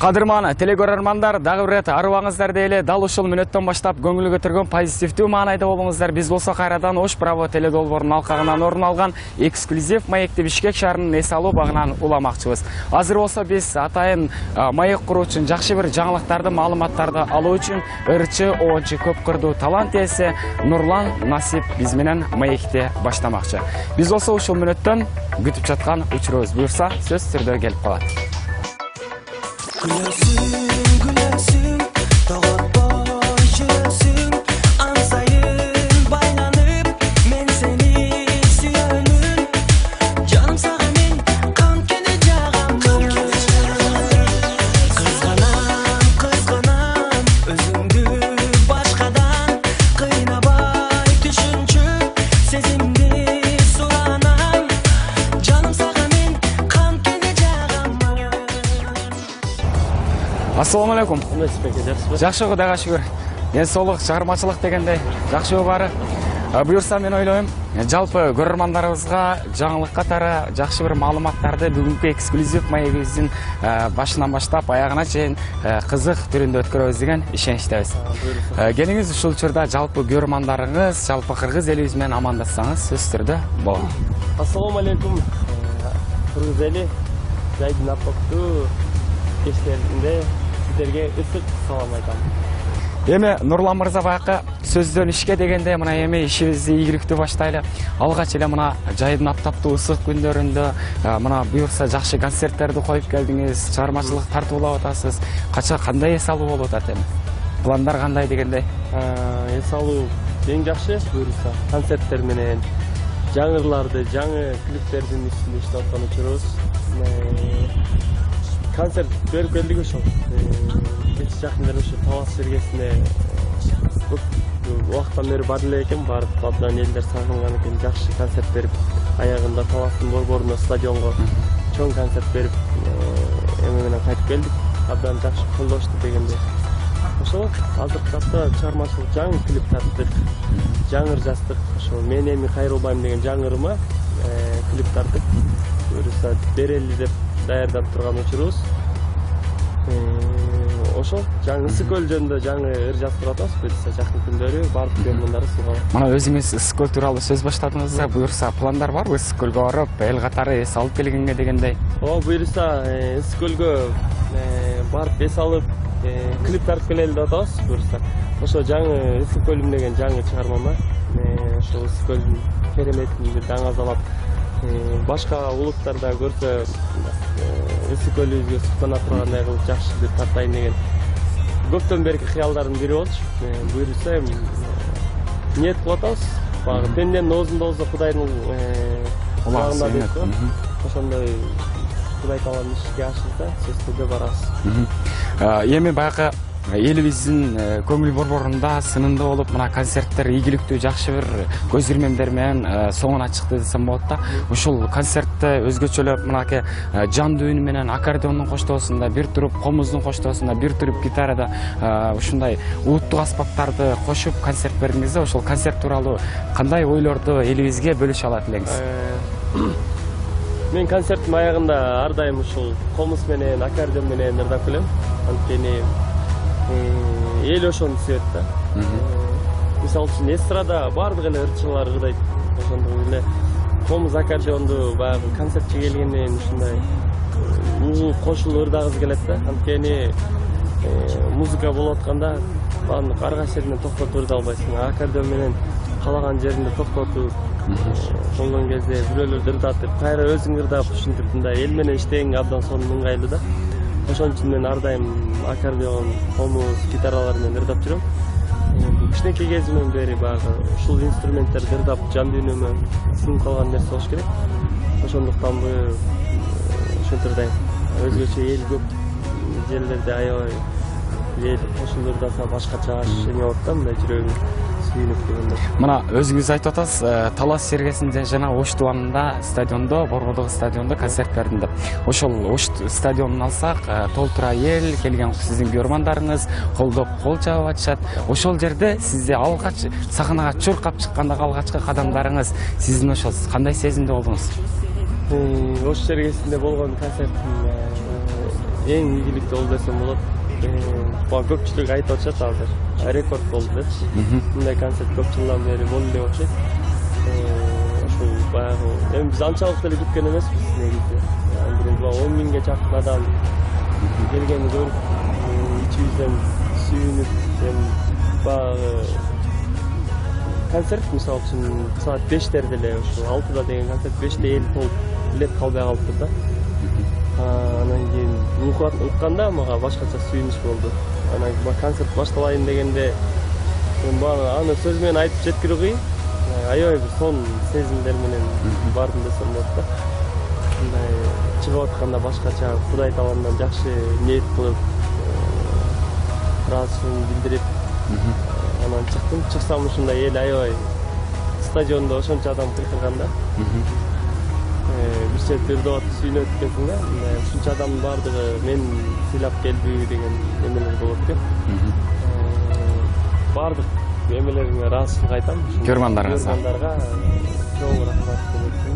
Кадырман телекөрөрмандар, дагы бир рет арыбаңыздар дейле. Дал ушул мүнөттөн баштап көңүл көтөргөн позитивдүү маанайда болуңуздар. Биз болсо кайрадан Ош Браво теледолбоорунун алкагынан орун алган эксклюзив маекти Бишкек шаарынын эс алуу багынан уламакчыбыз. Азыр болсо биз атайын маек куруу үчүн жакшы бир жаңылыктарды, маалыматтарды алуу үчүн ырчы, оочу, көп кырдуу талант ээси Нурлан Насип биз менен маекти баштамакчы. Биз болсо ушул мүнөттөн күтүп жаткан учурубуз буюрса сөз түрдө келип калат. Gülüyorsun, gülüyorsun, doğutboy жүрөсүң, ansayın baylanıp, men seni suyömün, canım sağa men kankene jağamın. Kızganam, özüңdü başkadan, kıynabay düşünчү, sezimdi suranam, canım sağa men kankene jağamın. Ассаламу алейкум. Жакшы Кудайга шүгүр. Ден соолук, чыгармачылык дегендей жакшы баары. Буюрса мен ойлойм, жалпы көрөрмандарыбызга жаңылык катары жакшы бир маалыматтарды бүгүнкү эксклюзив маегибиздин башынан баштап аягына чейин кызык түрүндө өткөрөбүз деген ишеничтебиз. Келиңиз ушул учурда жалпы көрөрмандарыңыз, жалпы кыргыз элибиз менен амандассаңыз сөз түрдө болот. Ассаламу алейкум. Кыргыз эли жайдын апоктуу кечтеринде сиздерге ысык салам айтам. Эми Нурлан мырза баякы сөздөн ишке дегенде мына эми ишибизди ийгиликтүү баштайлы. Алгач эле мына жайдын аптаптуу ысык күндөрүндө мына буюрса жакшы концерттерди коюп келдиңиз, чыгармачылык тартуулап атасыз. Кача кандай эс алуу болуп атат эми? Пландар кандай дегенде? Эс алуу эң жакшы буюрса концерттер менен жаңырларды, жаңы клиптердин үстүндө иштеп аткан учурубуз. Концерт берип келдик ошол. Кеч жакындар ошо Талас сергесине көп убакыттан бери бара эле экен, барып абдан элдер сагынган экен, жакшы концерт берип, аягында Таластын борборуна стадионго чоң концерт берип, эме менен кайтып келдик. Абдан жакшы колдошту дегенде. Ошол азыркы тапта чыгармачылык жаңы клип тарттык, жаңыр жаздык. Ошо мен эми кайрылбайм деген жаңырыма клип тарттык. Буюрса берели деп даярдап турган учурубуз. Ошол жаңы Ысык көл жөнүндө жаңы ыр жазып атабыз. Буюрса жакын күндөрү барып көргөндөрү суга. Мына өзүңүз Ысык көл тууралуу сөз баштадыңыз. Буюрса пландар барбы Ысык көлгө барып, эл катары эс алып келгенге дегендей? Буюрса Ысык көлгө барып эс алып, клип тартып келели деп атабыз. Буюрса ошо жаңы Ысык көлүм деген жаңы чыгармам бар. Ошол Ысык көлдүн кереметин бир даңазалап, башка улуттарда көрсө Ысык көлүбүзгө суктана тургандай кылып жакшы бир тартайын деген көптөн берки кыялдардын бири болчу. Буюрса эми ниет кылып атабыз. Багы пенденин оозунда болсо Кудайдын кулагында дейт го. Ошондой Кудай тааланын ишке ашырса сөз түрдө барабыз. Эми баягы элибиздин көңүл борборунда сынында болуп, мына концерттер ийгиликтүү жакшы бир көз ирмемдер менен соңуна чыкты десем болот да. Ушул концертте өзгөчөлөп мынакей жандуу үн менен аккордеондун коштоосунда, бир туруп комуздун коштоосунда, бир туруп гитарада ушундай улуттук аспаптарды кошуп концерт бердиңиз. Ошол концерт тууралуу кандай ойлорду элибизге бөлүшө алат элеңиз? Мен концерттин аягында ар дайым ушул комуз менен, аккордеон менен ырдап келем. Анткени эл ошону сүйөт да. Мисалы үчүн эстрада бардык эле ырчылар ырдайт. Ошондой эле комуз аккордеонду баягы концертчи келгенден ушундай угуп кошулуп ырдагыбыз келет да. Анткени музыка болуп атканда баардык ар кайсы жеринен токтотуп ырдап албайсың. Аккордеон менен калаган жеринде токтотуп, болгон кезде бирөөлөрдү ырдатып, кайра өзүң ырдап, ушинтип мындай эл менен иштеген абдан сонун ыңгайлуу да. Ошон үчүн мен ар дайым аккордеон, комуз, гитаралар менен ырдап жүрөм. Кичинекей кезимден бери баягы ушул инструменттерди ырдап жан дүйнөмө сиңип калган нерсе болуш керек. Ошондуктан ушинтип ырдайм. Өзгөчө эл көп жерлерде аябай эл кошулуп ырдаса башкача эме болот да, мындай жүрөгүң сүйүнүп дегенде. Мына өзүңүз айтып атасыз, Талас сергесинде жана Ош тубанында стадиондо, Борбордогу стадиондо концерт бердим деп. Ошол Ош стадионун алсак, толтура эл келген сиздин көрмандарыңыз, колдоп кол чабып атышат. Ошол жерде сизде алгач сахнага чуркап чыккандагы алгачкы кадамдарыңыз сиздин ошол кандай сезимде болдуңуз? Ош сергесинде болгон концерттин эң ийгиликтүү болду десем болот. Көпчүлүк айтып атышат азыр. Рекорд болду депчи. Мындай концерт көп жылдан бери болду деп атышат. Ошол баягы эми биз анчалык деле күткөн эмеспиз негизи. 10 миңге жакын адам келгени көрүп, ичибизден сүйүнүп, баягы концерт мисалы үчүн саат 5-терде эле ошо 6да деген концерт 5те эл толуп билет калбай калыптыр да. Анан кийин укканда мага башкача сүйүнүч болду. Анан концерт башталайын дегенде мен аны сөз менен айтып жеткире кыйын. Аябай бир сон сезимдер менен бардым десем болот да. Мындай чыгып атканда башкача Кудай тааландан жакшы ниет кылып, ыраазычылыгын билдирип, анан чыктым. Чыксам ушундай эл аябай стадиондо ошончо адам кыйкырганда. Бир чети ырдап сүйүнүп кеткенсиң да. Ушунча адамдын баардыгы мен сыйлап келдиби деген эмелер болот экен. Баардык эмелериңе ыраазычылык айтам. Көрмандарыңызга. Чоң рахмат деп айтам.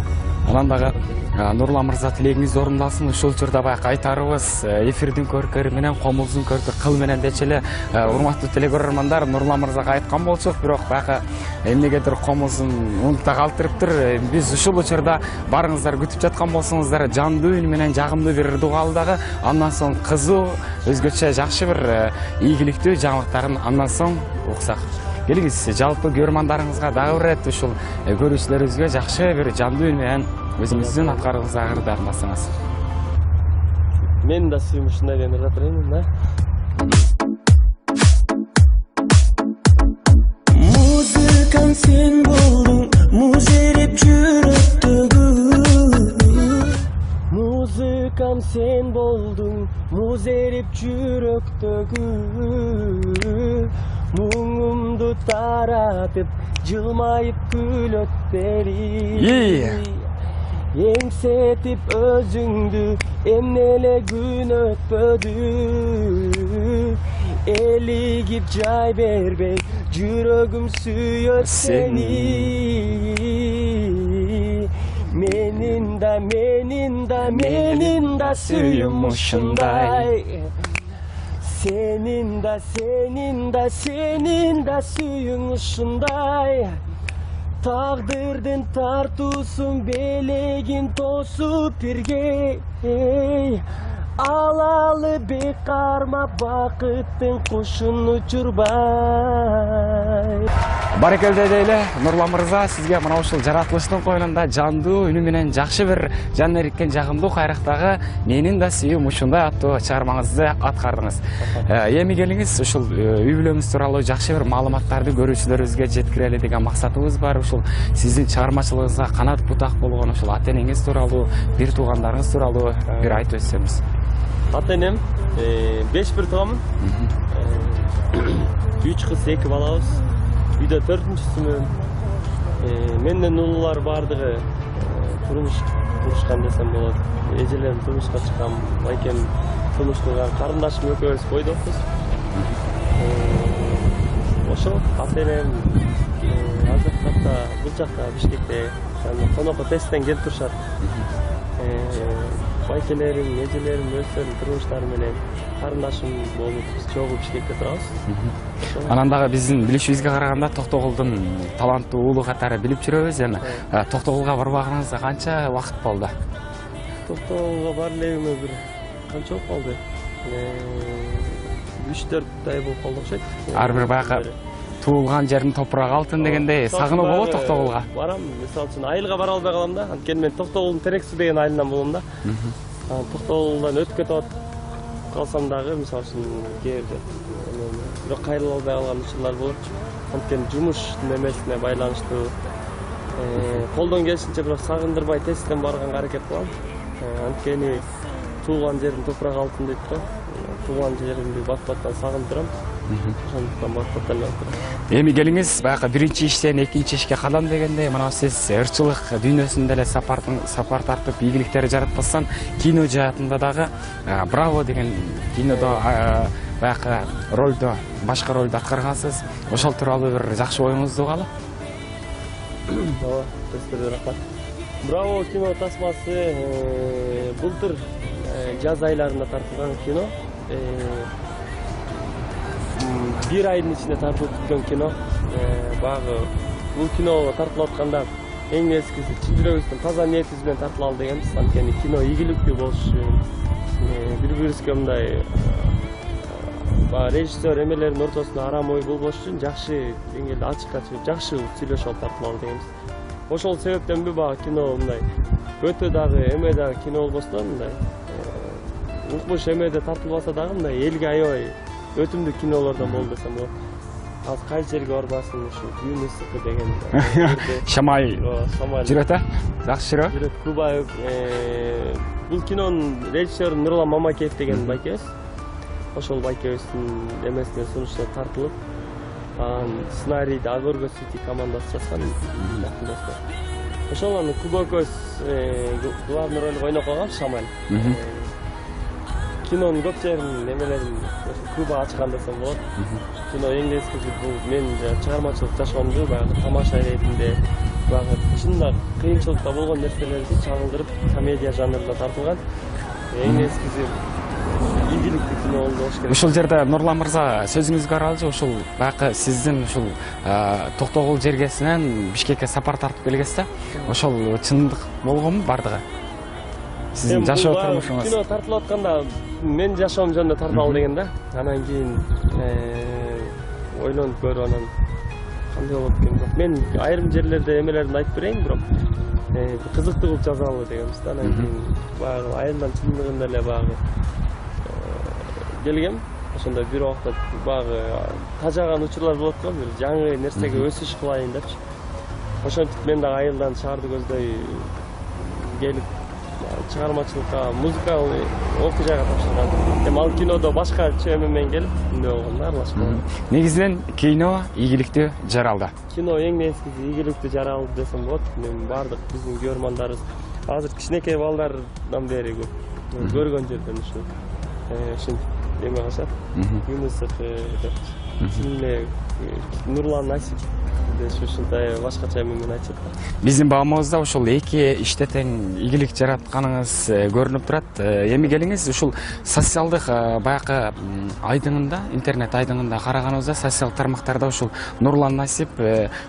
Анан дагы Нурлан мырза тилегиңиз орундалсын. Ушул учурда баягы айтарыбыз эфирдин көркөрү менен, комуздун көркө кыл менен дечи эле урматтуу телекөрөрмандар Нурлан мырзага айткан болчук, бирок баягы эмнегедир комузун унутта калтырыптыр. Биз ушул учурда барыңыздар күтүп жаткан болсоңуздар, жандуу үн менен жагымдуу бир ырдуу дагы, андан соң кызуу, өзгөчө жакшы бир ийгиликтүү жаңылыктарын андан соң уксак. Келиңиз, жалпы көрмандарыңызга дагы бир рет ушул көрүүчүлөрүбүзгө жакшы бир жандуу үн менен өзүңүздүн аткарууңузга ырдарласаңыз. Мен да сүйүм ушундай деп ырдап берейин да. Музыкам сен болдуң, муз эрип жүрөктөгү. Музыкам сен болдуң, муз эрип жүрөктөгү. Муңумду таратып, жылмайып күлөт бери. Еңсетип өзүңдү, эмнеле күн өтпөдү. Элигип жай бербей, жүрөгүм сүйөт сени. Менин да сүйүм ушундай. Senin da suyun ушундай. Taqdirdin tartusun belegin tosup birge. Alalı bekarma bakıttın kuşun uçurbay. Барекелде дейле, Нурлан мырза, сизге мына ушул жаратылыштын коюнунда жандуу үнү менен жакшы бир жан эриккен жагымдуу кайрактагы менин да сүйүм ушундай аттуу чыгармаңызды аткардыңыз. Эми келиңиз, ушул үй бүлөңүз тууралуу жакшы бир маалыматтарды көрүүчүлөрүбүзгө жеткирели деген максатыбыз бар. Ушул сиздин чыгармачылыгыңызга канат бутак болгон ушул ата-энеңиз тууралуу, бир туугандарыңыз тууралуу бир айтып өтсөңүз. Ата-энем 5 бир тууганмын. 3 кыз, 2 балабыз. Үйдө 4-сүмүн. Менден улуулар бардыгы турмушкан десем болот. Эжелерим турмушка чыккан, байкем турмуш курган, карындашым экөөбүз бойдокпуз. Ошол ата-энем азыр бул жакта Бишкекте конокко тесттен келип турушат. Байкелерим, эжелерим өздөрүнүн турмуштары менен карындашым болуп, чогуу Бишкекте турабыз. Анан дагы биздин билишибизге караганда Токтогулдун таланттуу уулу катары билип жүрөбүз. Эми Токтогулга барбаганыңызга канча убакыт болду? Токтогулга бар элегиме бир канча болуп калды? 3-4 ай болуп калды окшойт. Ар бир баягы туулган жердин топурагы алтын дегендей сагынуу болот Токтогулга. Барам, мисалы үчүн айылга бара албай калам да. Анткени мен Токтогулдун Терексу деген айылынан болом да. Токтогулдан өтүп кетип калсам дагы, мисалы үчүн кээде бирок кайрыла албай калган учурлар болот. Анткени жумуштун эмесине байланыштуу. Колдон келишинче бирок сагындырбай тесттен барганга аракет кылам. Анткени туулган жердин топурагы алтын дейт да. Туулган жеримди бат-баттан сагынып турам. Ошондуктан бактап элеп турат. Эми келиңиз баягы биринчи иштен экинчи ишке кадам дегенде мына сиз ырчылык дүйнөсүндө эле сапар тартып ийгиликтер жаратпастан кино жаатында дагы Браво деген кинодо баягы ролдо башка ролду аткаргансыз. Ошол тууралуу бир жакшы оюңузду угалы. Ооба, сизге рахмат. Браво кино тасмасы былтыр жаз айларында тартылган кино. Bir айдын ичинде тартылып бүткөн кино. Багы бул кино тартылып атканда эң эскиси чын жүрөгүбүздүн таза ниетибиз менен тартылалы дегенбиз. Анткени кино ийгиликтүү болуш үчүн бири-бирибизге мындай режиссер эмелердин ортосунда арам ой болбош үчүн жакшы деңгээлде ачыкка чыгып жакшы сүйлөшүп алып тартылалы дегенбиз. Ошол себептенби багы кино мындай өтө дагы эме дагы кино болбосо мындай укмуш эмеде тартылбаса дагы мындай элге аябай өтүмдүү кинолордон болду десем болот. Азыр кайсы жерге барбасын ушу күн ысыкы деген Шамай жүрөт а? Жакшы жүрөт. Жүрөт Кубаев. Бул кинонун режиссеру Нурлан Мамакеев деген байкебиз. Ошол байкебиздин эмесине сунуштар тартылып, сценарийди Агорго Сити командасы жазган. Ошол аны Куба көз главный ролду ойноп калган Шамай. Кинонун көп жерин эмелерин Куба ачкан десем болот. Кино эң эскиси бул мен чыгармачылык жашоомду баягы тамаша иретинде баягы чында кыйынчылыкта болгон нерселерди чагылдырып комедия жанрында тартылган. Эң эскиси ийгиликтүү кино болду болуш керек. Ушул жерде Нурлан мырза сөзүңүзгө аралжы ушул баягы сиздин ушул Токтогул жергесинен Бишкекке сапар тартып келгенсиз да. Ошол чындык болгонбу бардыгы? Сиздин жашоо турмушуңуз. Кино тартылып атканда мен жашоом жөнүндө тарталы деген да. Анан кийин ойлонуп көрүп анан кандай болот экен бирок мен айрым жерлерде эмелерин айтып берейин, бирок кызыктуу кылып жазалы дегенбиз да. Анан кийин баягы айылдан чындыгында эле баягы келгем. Ошондой бир убакта баягы тажаган учурлар болот го, бир жаңы нерсеге өсүш кылайын депчи. Ошентип мен дагы айылдан шаарды көздөй келип чыгармачылыкка, музыкалык окуу жайга тапшырган. Эми ал кинодо башкача эме менен келип эмне болгон да, аралашкан. Негизинен кино ийгиликтүү жаралды. Кино эң эскиси ийгиликтүү жаралды десем болот. Мен бардык биздин көрөрмандарыбыз азыр кичинекей балдардан бери көп көргөн жерден ушу ушинтип эме кылышат. Күн ысыкы деп чын эле Нурлан Насип ушундай башкача эме менен айтышат. Биздин багымыбызда ушул эки иште тең ийгилик жаратканыңыз көрүнүп турат. Эми келиңиз ушул социалдык баягы айдыңында, интернет айдыңында караганыбызда социалдык тармактарда ушул Нурлан Насип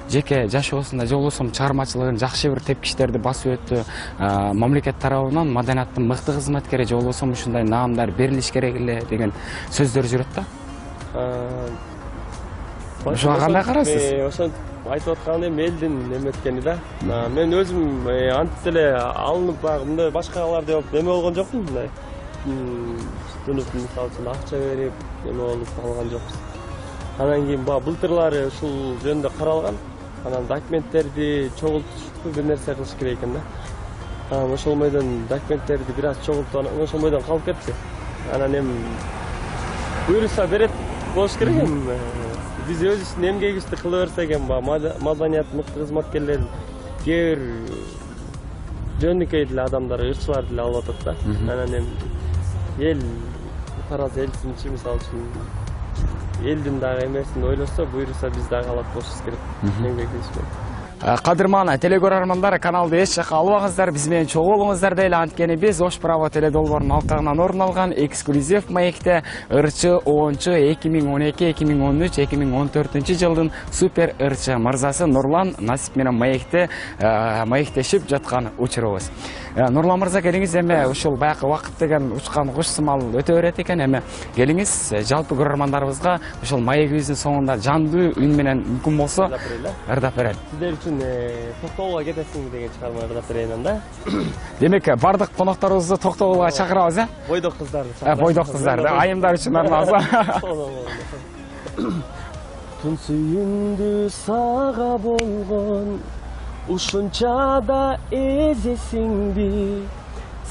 жеке жашоосунда же болбосо чыгармачылыгын жакшы бир тепкичтерди басып өттү. Мамлекет тарабынан маданияттын мыкты кызматкери же болбосо ушундай наамдар берилиш керек эле деген сөздөр жүрөт да. Ошого кандай карайсыз? Ошентип айтып аткан эми элдин эме эткени да. Мен өзүм антип эле алынып баягы мындай башкалар деп эме болгон жокмун, мындай тунуп мисалы үчүн акча берип эме болуп алган жокпуз. Анан кийин баягы былтырлары ушул жөнүндө каралган. Анан документтерди чогултуп бир нерсе кылыш керек экен да. Анан ошол бойдон документтерди бир аз чогултуп анан ошол бойдон калып кетти. Анан эми буйруса берет болуш керек эми. Биз өзүбүздүн эмгегибизди кыла берсек эми маданият мыкты кызматкерлерин кээ бир жөнүкөй деле адамдар, ырчылар деле алып атат да. Анан эми эл тараз элчинчи мисалы үчүн элдин дагы эмесин ойлосо, буйруса биз дагы алат болушубуз керек. Эмгегибиз менен. Кадырман телекөрөрмандар, каналды эч жакка албаңыздар, биз менен чогуу болуңуздар дейли. Анткени биз Ош Браво теледолбоорунун алкагынан орун алган эксклюзив маекте ырчы 2012, 2013, 2014 жылдын супер ырчы мырзасы Нурлан Насип менен маектешип жаткан учурубуз. Нурлан мырза, келиңиз, эми ушул баягы вакыт деген учкан куш сымал өтө берет экен. Эми келиңиз, жалпы көрөрмандарыбызга ушул маегибиздин соңунда жандуу үн менен мүмкүн болсо ырдап берели. Сиздер үчүн Токтогулга кетесиңби деген чыгарма ырдап берейин анда. Демек, бардык конокторубузду Токтогулга чакырабыз, Бойдок кыздарды. Бойдок кыздарды, айымдар үчүн арналса. Тун сүйүндү сага болгон ушунча да эзесиңби,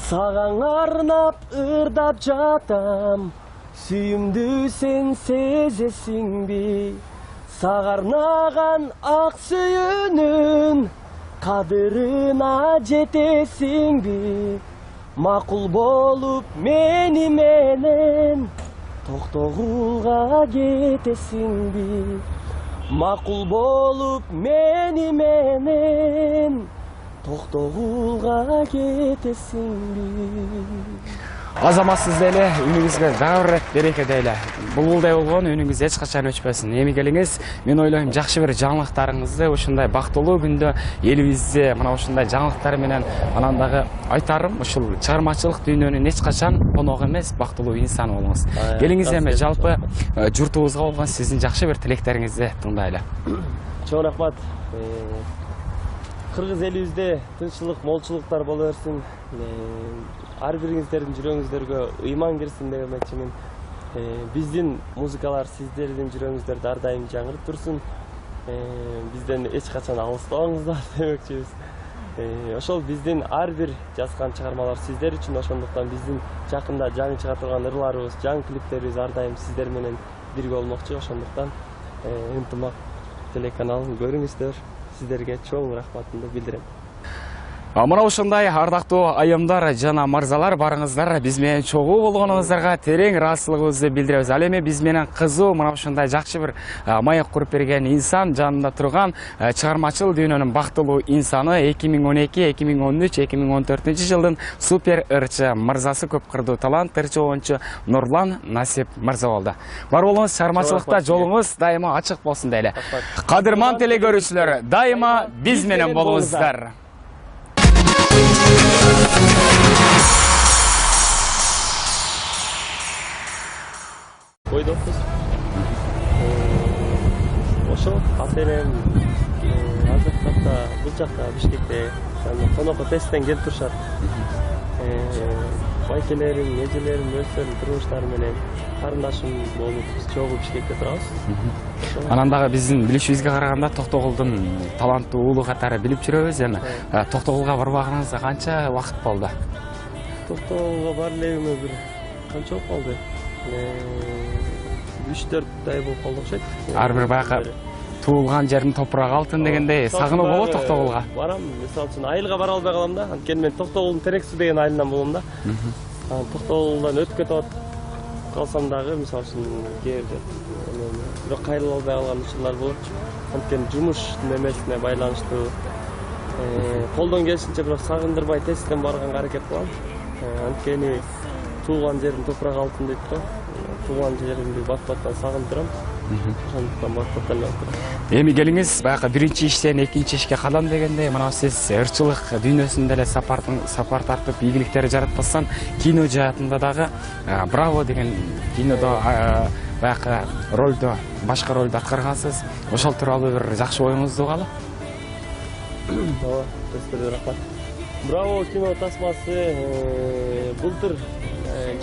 сага арнап ырдап жатам Сүйімді сен сезесіңби, сағарнаған ақ сүйінің қадырына жетесіңби, мақұл болып мені менен Тоқтоғулға кетесіңби, мақұл болып мені менен Тоқтоғулға кетесіңби. Азаматсыз деле, үнүңүзгө дагы рет береке дейле. Булбулдай болгон үнүңүз эч качан өчпөсүн. Эми келиңиз, мен ойлойм жакшы бир жаңылыктарыңызды ушундай бактылуу күндө элибизде мына ушундай жаңылыктар менен анан дагы айтарым, ушул чыгармачылык дүйнөнүн эч качан конок эмес, бактылуу инсан болуңуз. Келиңиз эми жалпы журтубузга болгон сиздин жакшы бир тилектериңизди тыңдайлы. Чоң рахмат. Кыргыз элибизде тынччылык, молчулуктар боло берсин. Ар бириңиздердин жүрөгүңүздөргө ыйман кирсин деп эметчимин. Биздин музыкалар сиздердин жүрөгүңүздөрдө ар дайым жаңырып турсун. Бизден эч качан алыстабаңыздар демекчибиз. Ошол биздин ар бир жазган чыгармалар сиздер үчүн, ошондуктан биздин жакында жаңы чыга турган ырларыбыз, жаңы клиптерибиз ар дайым сиздер менен бирге болмокчу. Ошондуктан ынтымак телеканалын көрүңүздөр. Сиздерге чоң рахматымды билдирем. Мына ушундай ардактуу айымдар жана мырзалар барыңыздар, биз менен чогуу болгонуңуздарга терең ыраазычылыгыбызды билдиребиз. Ал эми биз менен кызуу мына ушундай жакшы бир маек куруп берген инсан жанында турган чыгармачыл дүйнөнүн бактылуу инсаны 2012, 2013, 2014 жылдын супер ырчы мырзасы, көп кырдуу талант ырчы оюнчу Нурлан Насип мырза болду. Бар болуңуз, чыгармачылыкта жолуңуз дайыма ачык болсун дейле. Кадырман телекөрүүчүлөр, дайыма биз менен болуңуздар. Бойдокпуз. Ошо ата-энем азыр тапта бул жакта Бишкекте конокко тесттен келип турушат. Байкелерим, эжелерим, өздөрүнүн турмуштары менен карындашым болуп биз чогуу Бишкекте турабыз. Анан дагы биздин билишибизге караганда Токтогулдун таланттуу уулу катары билип жүрөбүз. Эми Токтогулга барбаганыңызга канча убакыт болду? Токтогулга бар элегиме бир канча болду? 3-4 ай болуп калды окшойт. Ар бир баягы туулган жердин топурагы алтын дегендей сагынуу болот Токтогулга. Барам, мисалы үчүн айылга бара албай калам да. Анткени мен Токтогулдун Терексүү деген айылынан болом да. Токтогулдан өтүп кетип калсам дагы, мисалы үчүн кээде бирок кайрыла албай калган учурлар болот. Анткени жумуш немесине байланыштуу колдон келишинче бирок сагындырбай тесттен барганга аракет кылам. Анткени туулган жердин топурагы алтын дейт го. Туулган жеримди бат-баттан сагынып турам. Ошондуктан бат-баттан алып турам. Эми келиңиз, баягы биринчи иштен экинчи ишке кадам дегенде, мына сиз ырчылык дүйнөсүндө эле сапар тартып ийгиликтер жаратпастан, кино жаатында дагы Браво деген кинодо баягы ролдо, башка ролду аткаргансыз. Ошол тууралуу бир жакшы оюңузду угалы. Ооба, көзгөрү рахмат. Браво кино тасмасы былтыр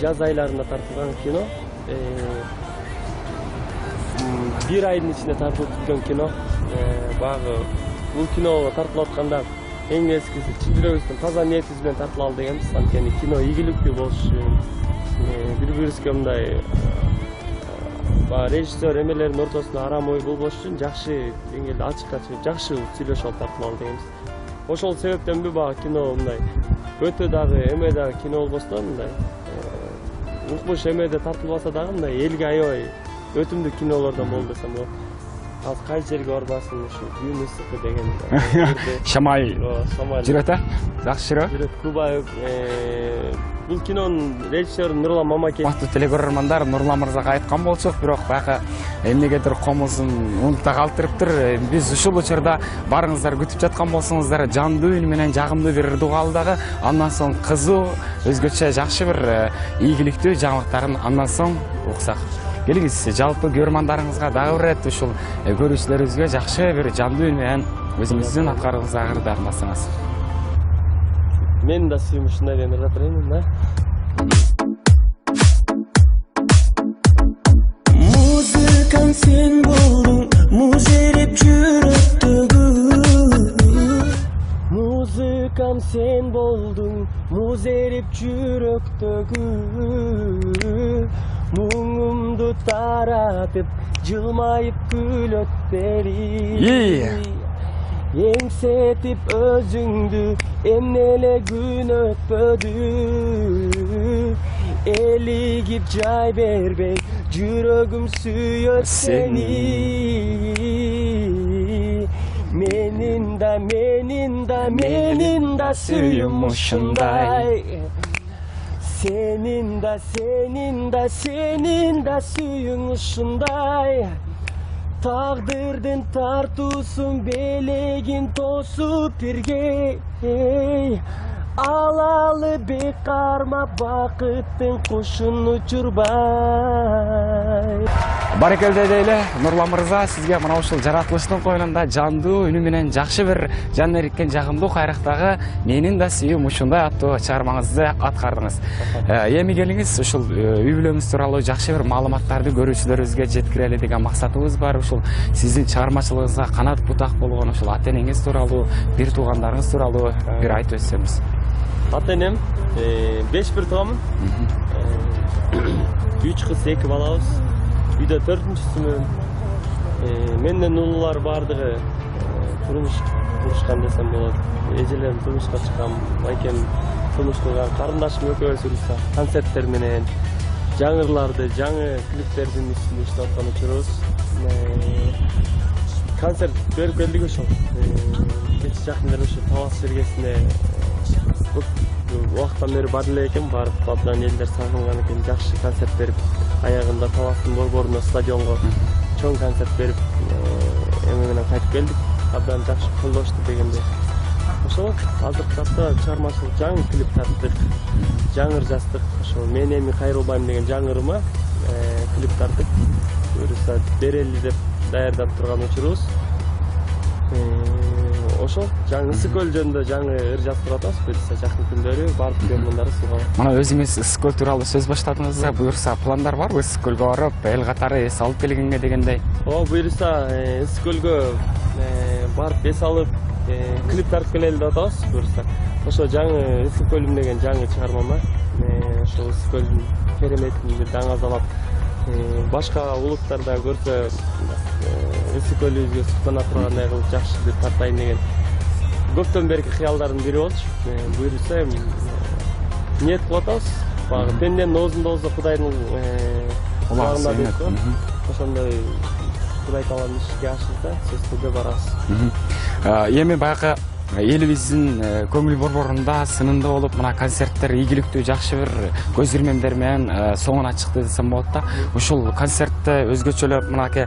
жаз айларында тартылган кино. Бир айдын ичинде тартылып бүткөн кино. Багы бул кино тартылып атканда эң эскиси чын жүрөгүбүздөн таза ниетибиз менен тартылалы дегенбиз. Анткени кино ийгиликтүү болуш үчүн бири-бирибизге мындай режиссер эмелердин ортосунда арам ой болбош үчүн жакшы деңгээлде ачыкка чыгып жакшы сүйлөшүп алып тартылалы дегенбиз. Ошол себептенби багы кино мындай өтө дагы эме дагы кино болбостон мындай укмуш эмеде тартылбаса дагы мындай элге аябай өтүмдүү кинолордон болду десем болот. Ал кайсы жерге барбасын, ушу Күн ысыкы деген Шамай жүрөт, жакшы жүрөт. Куба бул кинонун режиссеру Нурлан Мамакеев. Мактуу телекөрөрмандар, Нурлан мырзага айткан болчук, бирок баягы эмнегедир комузун унутта калтырыптыр. Биз ушул учурда барыңыздар күтүп жаткан болсоңуздар, жандуу үн менен жагымдуу бир ырдуу калдагы, андан соң кызуу, өзгөчө жакшы бир ийгиликтүү жаңылыктарын андан соң уксак. Келиңиз, жалпы көрмандарыңызга дагы бир рет ушул көрүүчүлөрүбүзгө жакшы бир жандуу үн менен өзүңүздүн аткарууңузга ырдарласаңыз. Мен да сүйүм ушундай деп ырдап берейин да. Музыкаң сен болдуң, музереп жүрөктөгү. Музыка Muzikam sen boldun, muz erip жүрөктөгү. Muңumdu таратып, жылмайып күлөт бери. Еңсетип өзүңдү, эмнеле күн өтпөдү. Элигип жай бербей, жүрөгүм сүйөт сени. Менин да сүйүм ушундай. Senin da suyun ушундай. Taqdirdin tartusun belegin tosup birge. Alalı bekarma bakıttın kuşun uçurbay. Барекелде дейле Нурлан мырза, сизге мына ушул жаратылыштын койнунда жандуу үнү менен жакшы бир жан эриккен жагымдуу кайрактагы менин да сүйүм ушундай аттуу чыгармаңызды аткардыңыз. Эми келиңиз ушул үй бүлөңүз тууралуу жакшы бир маалыматтарды көрүүчүлөрүбүзгө жеткирели деген максатыбыз бар. Ушул сиздин чыгармачылыгыңызга канат бутак болгон ушул ата энеңиз тууралуу, бир туугандарыңыз тууралуу бир айтып өтсөңүз. Ата энем 5 бир тууганмын. 3 кыз 2 балабыз. Үйдө 4-сүмүн. Менден улуулар бардыгы турмушкан десем болот. Эжелерим турмушка чыккан, айкем турмуш курган, карындашым экөөбүз урса концерттер менен жаңырларды, жаңы клиптердин үстүндө иштеп аткан учурубуз. Концерт берип келдик ошол. Кеч жакындарым ушу Талас бергесине көп убакыттан бери бара эле экен, барып абдан элдер сагынган экен, жакшы концерт берип, аягында Таластын борборуна стадионго чоң концерт берип, эме менен кайтып келдик. Абдан жакшы колдошту дегенде. Ошол азыркы тапта чыгармачылык жаңы клип тарттык, жаңыр жаздык. Ошол мен эми кайрылбайм деген жаңырыма клип тарттык. Буюрса берели деп даярдап турган учурубуз. Ошол жаңы Ысык көл жөнүндө жаңы ыр жазып атабыз. Буюрса жакын күндөрү барып көргөндөрү сууга. Мына өзүңүз Ысык көл тууралуу сөз баштадыңыз. Буюрса пландар барбы Ысык көлгө барып, эл катары эс алып келгенге дегендей? Буюрса Ысык көлгө барып эс алып, клип тартып келели деп атабыз. Буюрса ошо жаңы Ысык көлүм деген жаңы чыгармама, ошол Ысык көлдүн кереметин бир даңазалап, башка улуттарда көрсө Ысык көлүбүзгө суктана тургандай кылып жакшы бир тартайын деген көптөн берки кыялдардын бири болчу. Буюрса ниет кылып атабыз. Багы пенденин оозунда болсо Кудайдын кулагында дейт го. Ошондой Кудай таалам ишке ашырса, сөз түрдө барабыз. Эми баягы элибиздин көңүл борборунда сынында болуп, мына концерттер ийгиликтүү жакшы бир көз ирмемдер менен соңуна чыкты десем болот да. Ушул концертте өзгөчөлөп мынакей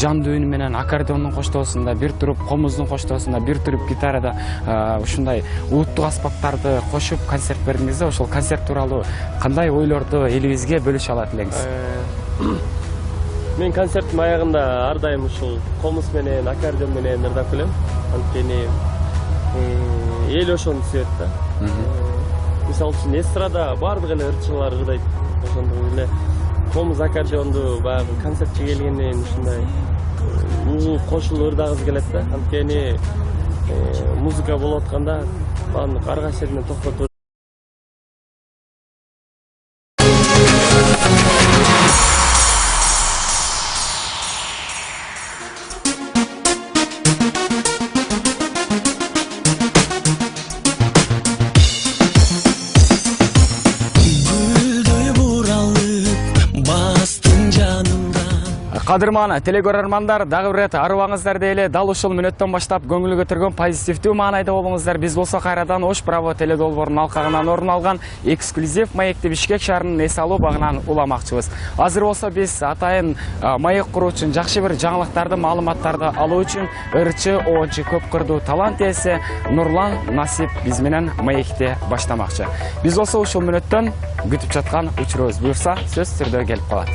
жандуу үн менен аккордеондун коштоосунда, бир туруп комуздун коштоосунда, бир туруп гитарада ушундай улуттук аспаптарды кошуп концерт бердиңиз да. Ошол концерт тууралуу кандай ойлорду элибизге бөлүшө алат элеңиз? Мен концерттин аягында ар дайым ушул комуз менен, аккордеон менен ырдап келем. Анткени эл ошону сүйөт да. Мисалы үчүн эстрада бардык эле ырчылар ырдайт. Ошондой эле комуз аккордеонду баягы концертчи келгенден ушундай угуп кошулуп ырдагыбыз келет да. Анткени музыка болуп атканда баардык ар кайсы жеринен токтотуп Кадырман телекөрөрмандар, дагы бир рет арыбаңыздар дейле. Дал ушул мүнөттөн баштап көңүл көтөргөн позитивдүү маанайда болуңуздар. Биз болсо кайрадан Ош Право теледолбоорунун алкагынан орун алган эксклюзив маекти Бишкек шаарынын эс алуу багынан уламакчыбыз. Азыр болсо биз атайын маек куруу үчүн жакшы бир жаңылыктарды, маалыматтарды алуу үчүн ырчы, оочу, көп кырдуу талант ээси Нурлан Насип биз менен маекти баштамакчы. Биз болсо ушул мүнөттөн күтүп жаткан учурубуз буюрса сөз түрдө келип калат.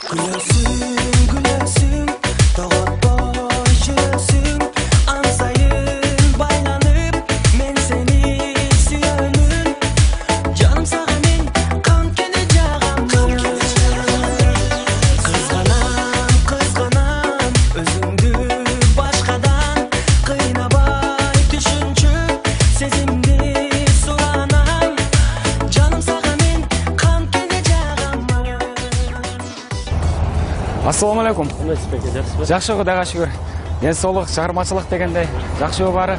Gülüyorsun, doğutboy жүрөсүң, ансайын байланып, мен сени сүйөнүм. Жаным сага мен канткени жагам, кызганам, өзүңдү башкадан кыйнабай түшүнчү. сезимди суранам жаным сага мен канткене жагамын. Ассаламу алейкум. Кандайсыз беке, жакшысызбы? Жакшы, Кудайга шүгүр. Денсаулык, чыгармачылык дегендей жакшы баары.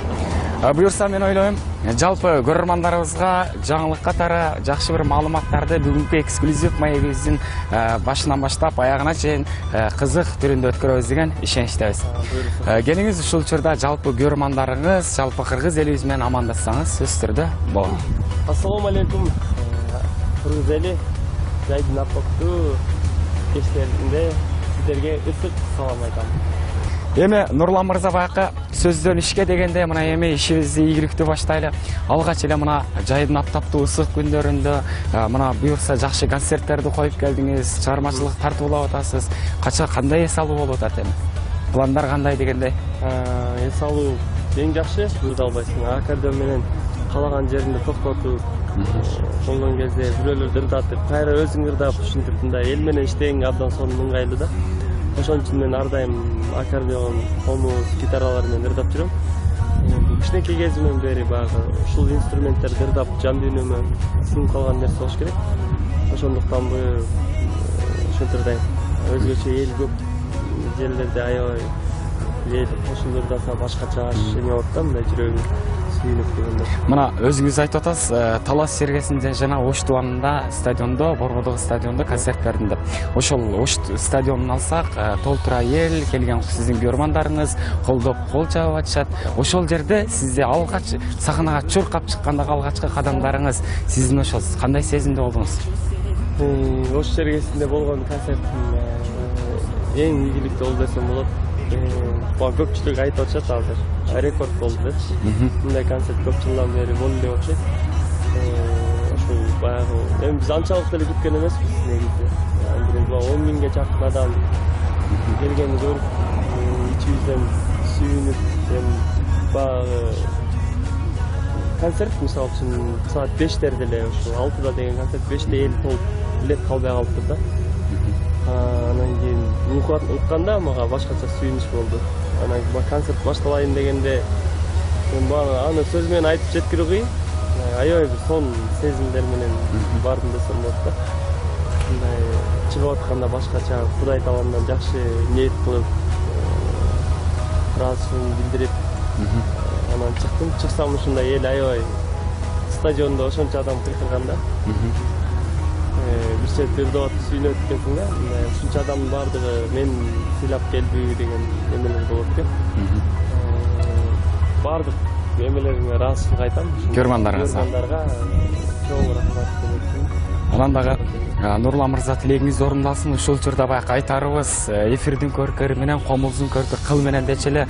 Буюрса мен ойлойм, жалпы көрөрмандарыбызга жаңылык катары жакшы бир маалыматтарды бүгүнкү эксклюзив маегибиздин башынан баштап аягына чейин кызык түрүндө өткөрөбүз деген ишеничтебиз. Келиңиз ушул учурда жалпы көрөрмандарыңыз, жалпы кыргыз элибиз менен амандассаңыз сөзсүз түрдө болот. Ассаламу алейкум. Кыргыз эли жайдын апаттуу кечтеринде сиздерге ысык салам айтам. Эми Нурлан мырза баякы сөздөн ишке дегенде мына эми ишибизди ийгиликтүү баштайлы. Алгач эле мына жайдын аптаптуу ысык күндөрүндө мына буюрса жакшы концерттерди коюп келдиңиз, чыгармачылык тартуулап атасыз. Кандай эс алуу болуп атат эми? Пландар кандай дегендей? Эс алуу эң жакшы, бирде албайсың. Аккордеон менен калаган жеринде токтотуп, болгон кезде бирөөлөрдү ырдатып, кайра өзүң ырдап ушинтип мындай эл менен иштеген абдан сонун ыңгайлуу да. Ошон үчүн мен ар дайым аккордеон, комуз, гитаралар менен ырдап жүрөм. Кичинекей кезимден бери баягы ушул инструменттерди ырдап жан дүйнөмө сиңип калган нерсе болуш керек. Ошондуктан ушинтип ырдайм. Өзгөчө эл көп жерлерде аябай эл ошондо ырдаса башкача эме болот да, мындай жүрөгүм сүйүнүп дегендей. Мына өзүңүз айтып атасыз, Талас Сергесинде жана Ош Тубанында стадиондо, Борбодогу стадиондо концерт бердим деп. Ошол Ош стадионун алсак, толтура эл келген сиздин көрөрмандарыңыз колдоп кол чабып атышат. Ошол жерде сизди алгач сахнага чуркап чыккандагы алгачкы кадамдарыңыз сиздин ошол кандай сезимде болдуңуз? Ош Сергесинде болгон концертим эң ийгиликтүү болду десем болот. Көпчүлүк айтып атышат азыр. Рекорд болду депчи. Мындай концерт көп жылдан бери болду деп окшойт. Ошол баягы эми биз анчалык деле күткөн эмеспиз негизи. 10 миңге жакын адам келгенин көрүп, ичибизден сүйүнүп, баягы концерт мисалы үчүн саат 5-терде эле ошо 6да деген концерт 5те эл толуп билет калбай калыптыр да. Анан кийин укканда мага башкача сүйүнүч болду. Анан концерт башталайын дегенде мен аны сөз менен айтып жеткире кыйын. Аябай бир сонун сезимдер менен бардым десем болот да. Мындай чыгып атканда башкача Кудай тааландан жакшы ниет кылып, ыраазычылыгымды билдирип, анан чыктым. Чыксам ушундай эл аябай стадиондо ошончо адам кыйкырган да. Бир чети ырдап атып сүйүнөт экенсиң да. Ушунча адамдын баардыгы мен сыйлап келдиби деген эмелер болот экен. Баардык эмелериңе ыраазычылык айтам. Көрөрмандарга чоң рахмат айтам. Анан дагы Нурлан мырза тилегиңиз орундалсын. Ушул учурда баягы айтарыбыз эфирдин көркөрү менен, комуздун көркөрү кыл менен дечи эле